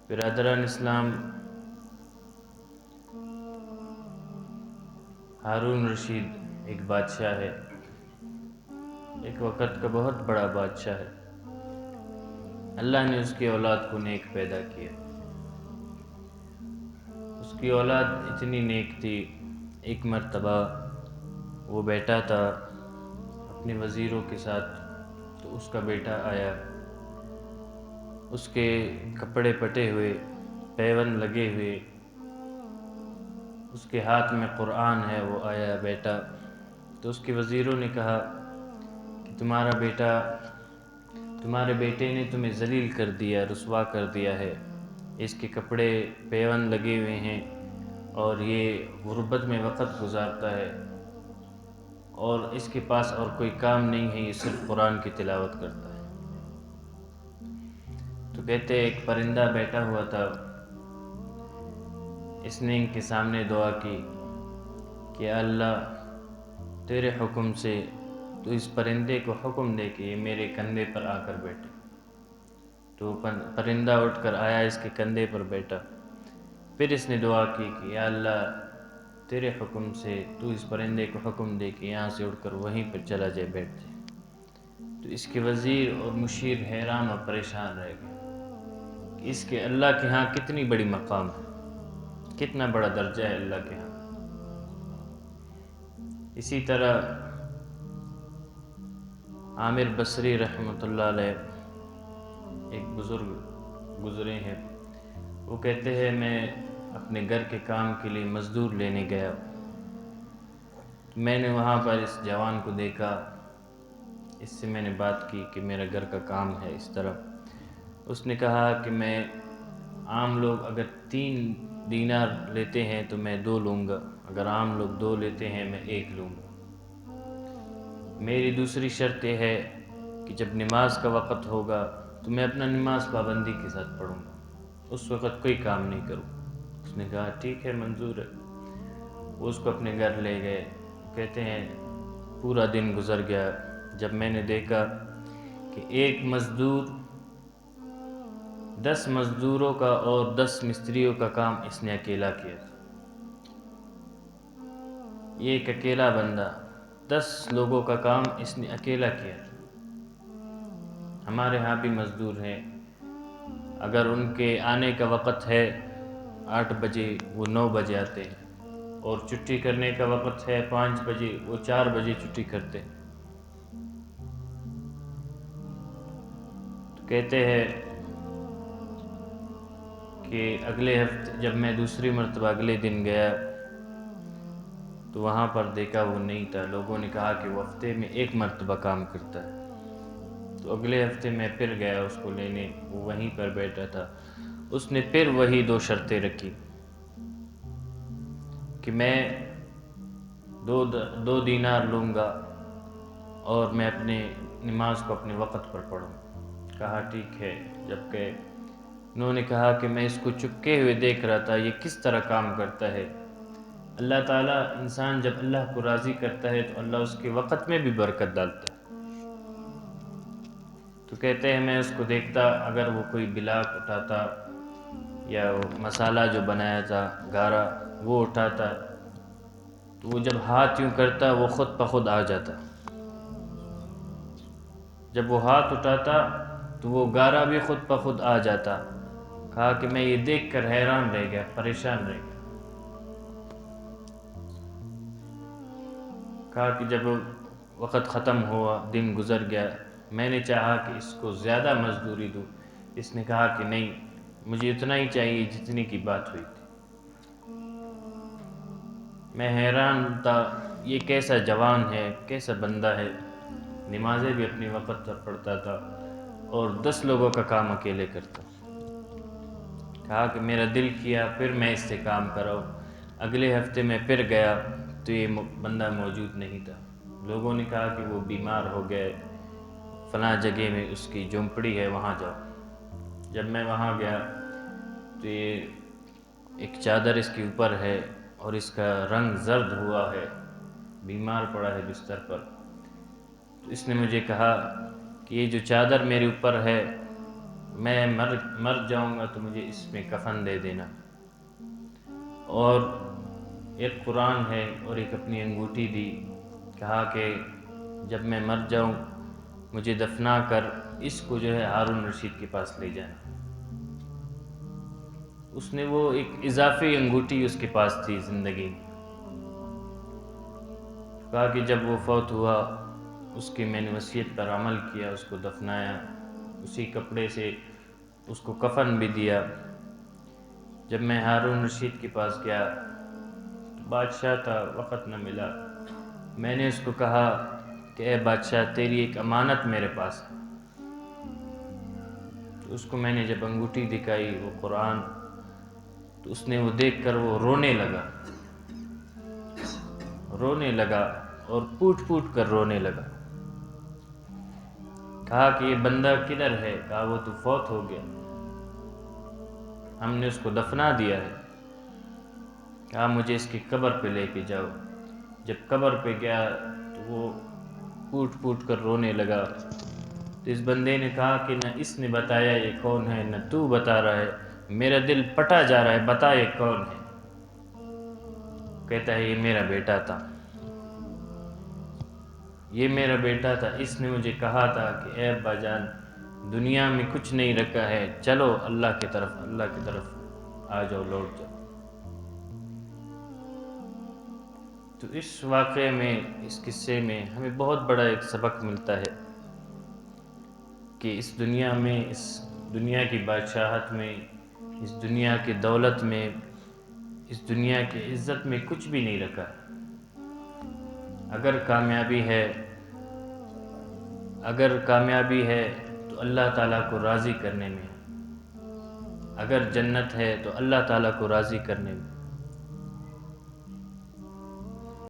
برادران اسلام، ہارون رشید ایک بادشاہ ہے، ایک وقت کا بہت بڑا بادشاہ ہے۔ اللہ نے اس کی اولاد کو نیک پیدا کیا۔ اس کی اولاد اتنی نیک تھی، ایک مرتبہ وہ بیٹا تھا اپنے وزیروں کے ساتھ، تو اس کا بیٹا آیا، اس کے کپڑے پٹے ہوئے، پیون لگے ہوئے، اس کے ہاتھ میں قرآن ہے، وہ آیا بیٹا، تو اس کے وزیروں نے کہا کہ تمہارے بیٹے نے تمہیں ذلیل کر دیا، رسوا کر دیا ہے، اس کے کپڑے پیون لگے ہوئے ہیں اور یہ غربت میں وقت گزارتا ہے اور اس کے پاس اور کوئی کام نہیں ہے، یہ صرف قرآن کی تلاوت کرتا ہے۔ تو کہتے ایک پرندہ بیٹھا ہوا تھا، اس نے ان کے سامنے دعا کی کہ اللہ تیرے حکم سے تو اس پرندے کو حکم دے کہ یہ میرے کندھے پر آ کر بیٹھے۔ تو پرندہ اٹھ کر آیا، اس کے کندھے پر بیٹھا۔ پھر اس نے دعا کی کہ یا اللہ تیرے حکم سے تو اس پرندے کو حکم دے کہ یہاں سے اڑ کر وہیں پر چلا جائے، بیٹھ جائے۔ تو اس کے وزیر اور مشیر حیران اور پریشان رہ گئے کہ اس کے اللہ کے ہاں کتنی بڑی مقام ہے، کتنا بڑا درجہ ہے اللہ کے ہاں۔ اسی طرح عامر بصری رحمۃ اللہ علیہ ایک بزرگ گزرے ہیں، وہ کہتے ہیں میں اپنے گھر کے کام کے لیے مزدور لینے گیا، میں نے وہاں پر اس جوان کو دیکھا، اس سے میں نے بات کی کہ میرا گھر کا کام ہے اس طرح۔ اس نے کہا کہ میں عام لوگ اگر 3 دینار لیتے ہیں تو میں 2 لوں گا، اگر عام لوگ 2 لیتے ہیں میں 1 لوں گا۔ میری دوسری شرط یہ ہے کہ جب نماز کا وقت ہوگا تو میں اپنا نماز پابندی کے ساتھ پڑھوں گا، اس وقت کوئی کام نہیں کروں۔ اس نے کہا ٹھیک ہے، منظور ہے۔ وہ اس کو اپنے گھر لے گئے۔ کہتے ہیں پورا دن گزر گیا، جب میں نے دیکھا کہ ایک مزدور 10 مزدوروں کا اور 10 مستریوں کا کام اس نے اکیلا کیا تھا۔ یہ ایک اکیلا بندہ 10 لوگوں کا کام اس نے اکیلا کیا تھا۔ ہمارے ہاں بھی مزدور ہیں، اگر ان کے آنے کا وقت ہے 8 بجے، وہ 9 بجے آتے ہیں، اور چھٹی کرنے کا وقت ہے 5 بجے، وہ 4 بجے چھٹی کرتے ہیں۔ تو کہتے ہیں کہ اگلے ہفتے جب میں دوسری مرتبہ اگلے دن گیا تو وہاں پر دیکھا وہ نہیں تھا۔ لوگوں نے کہا کہ وہ ہفتے میں 1 مرتبہ کام کرتا ہے۔ تو اگلے ہفتے میں پھر گیا اس کو لینے، وہ وہیں پر بیٹھا تھا۔ اس نے پھر وہی 2 شرطیں رکھی کہ میں 2 دینار لوں گا اور میں اپنے نماز کو اپنے وقت پر پڑھوں۔ کہا ٹھیک ہے۔ جبکہ انہوں نے کہا کہ میں اس کو چپکے ہوئے دیکھ رہا تھا، یہ کس طرح کام کرتا ہے۔ اللہ تعالیٰ انسان جب اللہ کو راضی کرتا ہے تو اللہ اس کے وقت میں بھی برکت ڈالتا ہے۔ تو کہتے ہیں میں اس کو دیکھتا، اگر وہ کوئی بلاک اٹھاتا یا وہ مسالہ جو بنایا تھا گارا وہ اٹھاتا، تو وہ جب ہاتھ یوں کرتا وہ خود بخود آ جاتا۔ جب وہ ہاتھ اٹھاتا تو وہ گارا بھی خود بخود آ جاتا۔ کہا کہ میں یہ دیکھ کر حیران رہ گیا، پریشان رہ گیا۔ کہا کہ جب وقت ختم ہوا، دن گزر گیا، میں نے چاہا کہ اس کو زیادہ مزدوری دوں۔ اس نے کہا کہ نہیں، مجھے اتنا ہی چاہیے جتنی کی بات ہوئی تھی۔ میں حیران تھا، یہ کیسا جوان ہے، کیسا بندہ ہے، نمازیں بھی اپنی وقت پر پڑھتا تھا اور 10 لوگوں کا کام اکیلے کرتا۔ کہا کہ میرا دل کیا پھر میں اس سے کام کراؤں۔ اگلے ہفتے میں پھر گیا تو یہ بندہ موجود نہیں تھا۔ لوگوں نے کہا کہ وہ بیمار ہو گئے، فلاں جگہ میں اس کی جھونپڑی ہے، وہاں جاؤ۔ جب میں وہاں گیا تو یہ ایک چادر اس کے اوپر ہے اور اس کا رنگ زرد ہوا ہے، بیمار پڑا ہے بستر پر۔ تو اس نے مجھے کہا کہ یہ جو چادر میرے اوپر ہے میں مر جاؤں گا تو مجھے اس میں کفن دے دینا، اور ایک قرآن ہے اور ایک اپنی انگوٹھی دی، کہا کہ جب میں مر جاؤں مجھے دفنا کر اس کو جو ہے ہارون رشید کے پاس لے جانا۔ اس نے وہ ایک اضافی انگوٹھی اس کے پاس تھی زندگی میں، کہا کہ جب وہ فوت ہوا اس کی میں نے وصیت پر عمل کیا، اس کو دفنایا، اسی کپڑے سے اس کو کفن بھی دیا۔ جب میں ہارون رشید کے پاس گیا تو بادشاہ تھا، وقت نہ ملا، میں نے اس کو کہا کہ اے بادشاہ تیری ایک امانت میرے پاس ہے۔ تو اس کو میں نے جب انگوٹھی دکھائی وہ قرآن، تو اس نے وہ دیکھ کر وہ رونے لگا اور پوٹ کر رونے لگا۔ کہا کہ یہ بندہ کدھر ہے؟ کہا وہ تو فوت ہو گیا، ہم نے اس کو دفنا دیا ہے۔ کہا مجھے اس کی قبر پہ لے کے جاؤ۔ جب قبر پہ گیا تو وہ پوٹ کر رونے لگا۔ تو اس بندے نے کہا کہ نہ اس نے بتایا یہ کون ہے، نہ تو بتا رہا ہے، میرا دل پٹا جا رہا ہے، بتا یہ کون ہے؟ کہتا ہے یہ میرا بیٹا تھا، یہ میرا بیٹا تھا، اس نے مجھے کہا تھا کہ اے ابا جان دنیا میں کچھ نہیں رکھا ہے، چلو اللہ کی طرف آ جاؤ، لوٹ جاؤ۔ تو اس واقعے میں، اس قصے میں ہمیں بہت بڑا ایک سبق ملتا ہے کہ اس دنیا میں، اس دنیا کی بادشاہت میں، اس دنیا کی دولت میں، اس دنیا کی عزت میں کچھ بھی نہیں رکھا۔ اگر کامیابی ہے تو اللہ تعالیٰ کو راضی کرنے میں، اگر جنت ہے تو اللہ تعالیٰ کو راضی کرنے میں۔